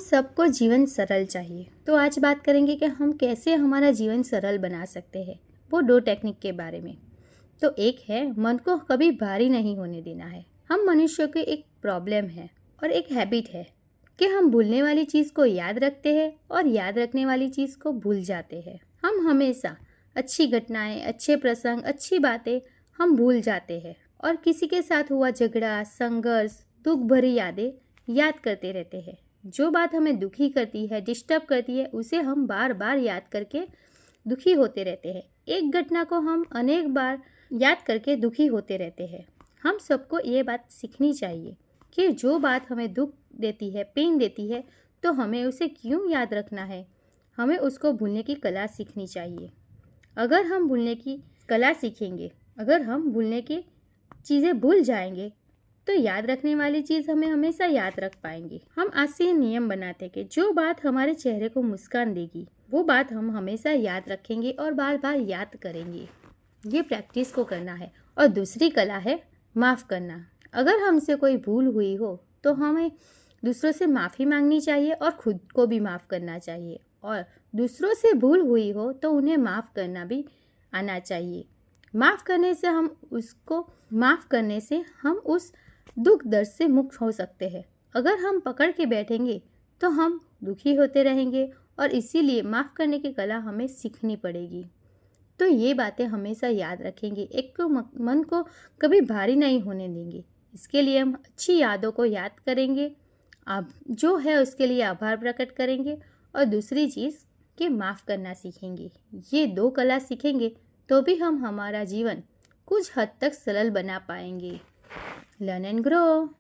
सबको जीवन सरल चाहिए, तो आज बात करेंगे कि हम कैसे हमारा जीवन सरल बना सकते हैं। वो 2 टेक्निक के बारे में। तो एक है, मन को कभी भारी नहीं होने देना है। हम मनुष्यों की एक प्रॉब्लम है और एक हैबिट है कि हम भूलने वाली चीज़ को याद रखते हैं और याद रखने वाली चीज़ को भूल जाते हैं। हम हमेशा अच्छी घटनाएं, अच्छे प्रसंग, अच्छी बातें हम भूल जाते हैं और किसी के साथ हुआ झगड़ा, संघर्ष, दुख भरी यादें याद करते रहते हैं। जो बात हमें दुखी करती है, डिस्टर्ब करती है, उसे हम बार बार याद करके दुखी होते रहते हैं। एक घटना को हम अनेक बार याद करके दुखी होते रहते हैं। हम सबको ये बात सीखनी चाहिए कि जो बात हमें दुख देती है, पेन देती है, तो हमें उसे क्यों याद रखना है। हमें उसको भूलने की कला सीखनी चाहिए। अगर हम भूलने की कला सीखेंगे, अगर हम भूलने की चीज़ें भूल जाएंगे, तो याद रखने वाली चीज़ हमें हमेशा याद रख पाएंगे। हम आज से ये नियम बनाते हैं कि जो बात हमारे चेहरे को मुस्कान देगी, वो बात हम हमेशा याद रखेंगे और बार बार याद करेंगे। ये प्रैक्टिस को करना है। और दूसरी कला है माफ़ करना। अगर हमसे कोई भूल हुई हो तो हमें दूसरों से माफ़ी मांगनी चाहिए और खुद को भी माफ़ करना चाहिए। और दूसरों से भूल हुई हो तो उन्हें माफ़ करना भी आना चाहिए। माफ़ करने से हम उस दुख दर्द से मुक्त हो सकते हैं। अगर हम पकड़ के बैठेंगे तो हम दुखी होते रहेंगे और इसीलिए माफ़ करने की कला हमें सीखनी पड़ेगी। तो ये बातें हमेशा याद रखेंगे। एक तो मन को कभी भारी नहीं होने देंगे। इसके लिए हम अच्छी यादों को याद करेंगे, अब जो है उसके लिए आभार प्रकट करेंगे और दूसरी चीज़ कि माफ़ करना सीखेंगे। ये 2 कला सीखेंगे तो भी हम हमारा जीवन कुछ हद तक सरल बना पाएंगे। Learn and grow.